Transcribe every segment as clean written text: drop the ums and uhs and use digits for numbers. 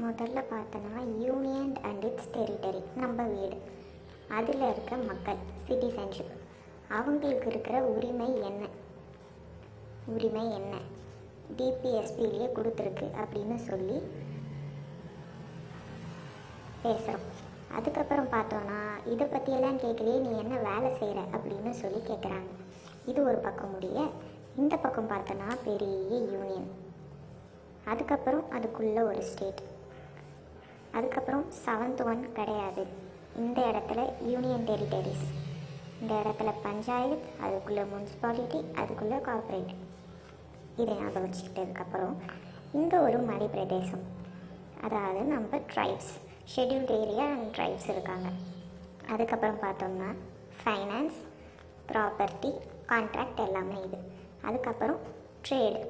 முதல்ல பார்த்தோன்னா union and it's territory, நம்ம வீடு, அதில் இருக்க மக்கள், சிட்டிசன்ஷிப், அவங்களுக்கு இருக்கிற உரிமை என்ன டிபிஎஸ்பிலேயே கொடுத்துருக்கு அப்படின்னு சொல்லி பேசுகிறோம். அதுக்கப்புறம் பார்த்தோன்னா இதை பற்றியெல்லாம் கேட்கலையே, நீ என்ன வேலை செய்கிற அப்படின்னு சொல்லி கேட்குறாங்க. இது ஒரு பக்கம் முடிய, இந்த பக்கம் பார்த்தோன்னா பெரிய யூனியன், அதுக்கப்புறம் அதுக்குள்ளே ஒரு ஸ்டேட், அதுக்கப்புறம் 7th ஒன் கிடையாது. இந்த இடத்துல யூனியன் டெரிட்டரிஸ், இந்த இடத்துல பஞ்சாயத்து, அதுக்குள்ளே முனிசிபாலிட்டி, அதுக்குள்ளே கார்ப்பரேட். இதை ஞாபகம் வச்சுக்கிட்டதுக்கப்புறம் இங்கே ஒரு மலை பிரதேசம், அதாவது நம்ம tribes, scheduled area and tribes இருக்காங்க. அதுக்கப்புறம் பார்த்தோம்னா ஃபைனான்ஸ், ப்ராப்பர்ட்டி, கான்ட்ராக்ட் எல்லாமே இது. அதுக்கப்புறம் ட்ரேடு.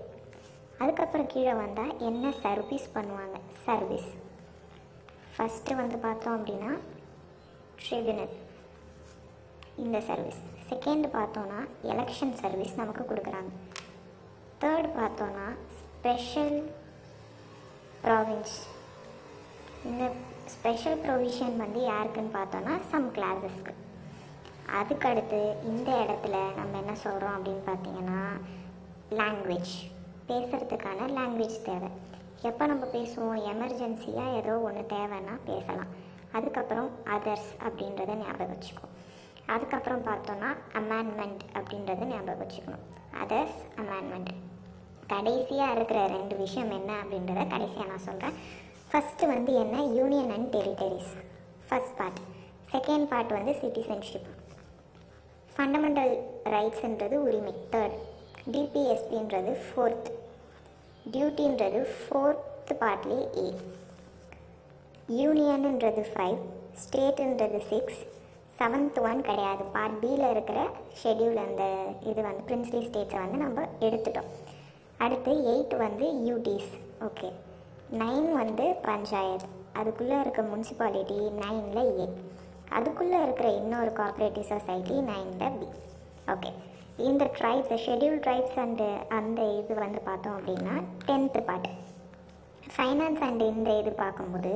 அதுக்கப்புறம் கீழே வந்தால் என்ன சர்வீஸ் பண்ணுவாங்க, சர்வீஸ். ஃபஸ்ட்டு வந்து பார்த்தோம் அப்படின்னா ட்ரிபியூனல், இந்த சர்வீஸ். செகண்ட் பார்த்தோன்னா எலெக்ஷன் சர்வீஸ் நமக்கு கொடுக்குறாங்க. தேர்ட் பார்த்தோன்னா ஸ்பெஷல் ப்ராவின்ஸ். இந்த ஸ்பெஷல் ப்ரொவிஷன் வந்து யாருக்குன்னு பார்த்தோன்னா சம் கிளாஸஸ்க்கு. அதுக்கடுத்து இந்த இடத்துல நம்ம என்ன சொல்கிறோம் அப்படின்னு பார்த்தீங்கன்னா லாங்குவேஜ், பேசுகிறதுக்கான லாங்குவேஜ் தேவை. எப்போ நம்ம பேசுவோம், எமர்ஜென்சியாக ஏதோ ஒன்று தேவைன்னா பேசலாம். அதுக்கப்புறம் அதர்ஸ் அப்படின்றத ஞாபகம் வச்சுக்கணும். அதுக்கப்புறம் பார்த்தோன்னா அமெண்ட்மெண்ட் அப்படின்றத ஞாபகம் வச்சுக்கணும். Others, amendment. கடைசியாக இருக்கிற 2 விஷயம் என்ன அப்படின்றத கடைசியாக நான் சொல்கிறேன். ஃபஸ்ட்டு வந்து என்ன, union and territories, first part. Second part வந்து சிட்டிசன்ஷிப். ஃபண்டமெண்டல் ரைட்ஸுன்றது உரிமை, தேர்ட். டிபிஎஸ்பின்றது ஃபோர்த். டியூட்டின்றது 4th பார்ட்லேயே ஏ. யூனியனுன்றது 5, ஸ்டேட்டுன்றது 6, 7th ஒன் கிடையாது. பார்ட் பியில் இருக்கிற ஷெட்யூல், அந்த இது வந்து பிரின்ஸ்லி ஸ்டேட்ஸை வந்து நம்ம எடுத்துட்டோம். அடுத்து 8 வந்து யூடிஸ், ஓகே. 9 வந்து பஞ்சாயத்து, அதுக்குள்ளே இருக்க முனிசிபாலிட்டி 9ல் ஏ, அதுக்குள்ளே இருக்கிற இன்னொரு கோஆப்ரேட்டிவ் சொசைட்டி 9ல் பி, ஓகே. இந்த ட்ரைப்ஸ், ஷெட்யூல் ட்ரைப்ஸ் அண்டு அந்த இது வந்து பார்த்தோம் அப்படின்னா 10th பார்ட். ஃபைனான்ஸ் அண்டு இந்த இது பார்க்கும்போது,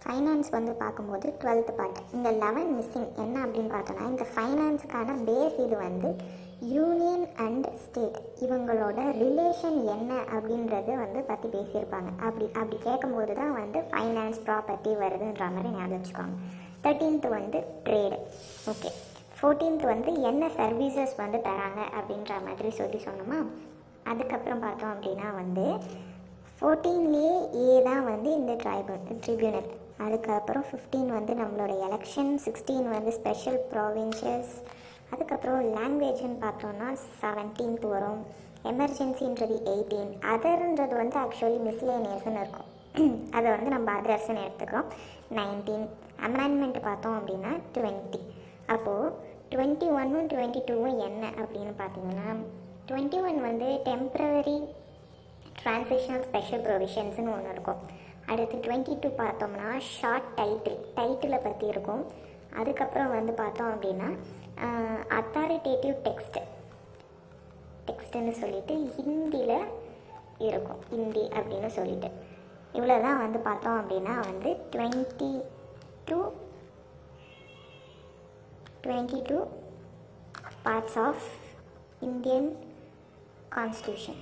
ஃபைனான்ஸ் வந்து பார்க்கும்போது 12th பார்ட். இந்த 11 மிஸ்ஸிங் என்ன அப்படின்னு பார்த்தோன்னா, இந்த ஃபைனான்ஸுக்கான பேஸ் இது வந்து யூனியன் அண்ட் ஸ்டேட், இவங்களோட ரிலேஷன் என்ன அப்படின்றத வந்து பற்றி பேசியிருப்பாங்க. அப்படி கேட்கும்போது தான் வந்து ஃபைனான்ஸ், ப்ராப்பர்ட்டி வருதுன்ற மாதிரி ஞாபகம் வச்சுக்கோங்க. 13th வந்து ட்ரேடு, ஓகே. 14th வந்து என்ன சர்வீசஸ் வந்து தராங்க அப்படின்ற மாதிரி சொன்னோமா. அதுக்கப்புறம் பார்த்தோம் அப்படின்னா வந்து 14லேயே ஏ தான் வந்து இந்த ட்ரிபியூனல். அதுக்கப்புறம் 15 வந்து நம்மளோட எலெக்ஷன், 16 வந்து ஸ்பெஷல் ப்ராவின்சஸ். அதுக்கப்புறம் லாங்குவேஜ்னு பார்த்தோன்னா 17th வரும். எமர்ஜென்சின்றது 18. அதர்ன்றது வந்து ஆக்சுவலி மிஸ்லேனியஸ்ன்னு இருக்கும், அதை வந்து நம்ம அதர்ஸ்ன்னு எடுத்துக்கிறோம். 19. அமெண்ட்மெண்ட் பார்த்தோம் அப்படின்னா 20. அப்போது 21ம் 22ம் என்ன அப்படின்னு பார்த்தீங்கன்னா, 21 வந்து டெம்ப்ரவரி ட்ரான்சிஷனல் ஸ்பெஷல் ப்ரொவிஷன்ஸ்னு ஒன்று இருக்கும். அடுத்து 22 பார்த்தோம்னா ஷார்ட் டைட்டிலை பற்றி இருக்கும். அதுக்கப்புறம் வந்து பார்த்தோம் அப்படின்னா அத்தாரிட்டேட்டிவ் டெக்ஸ்ட்டுன்னு சொல்லிட்டு ஹிந்தியில் இருக்கும், ஹிந்தி அப்படின்னு சொல்லிட்டு. இவ்வளோ தான் வந்து பார்த்தோம் அப்படின்னா வந்து 22 பார்ட்ஸ் ஆஃப் இந்தியன் கான்ஸ்டியூஷன்.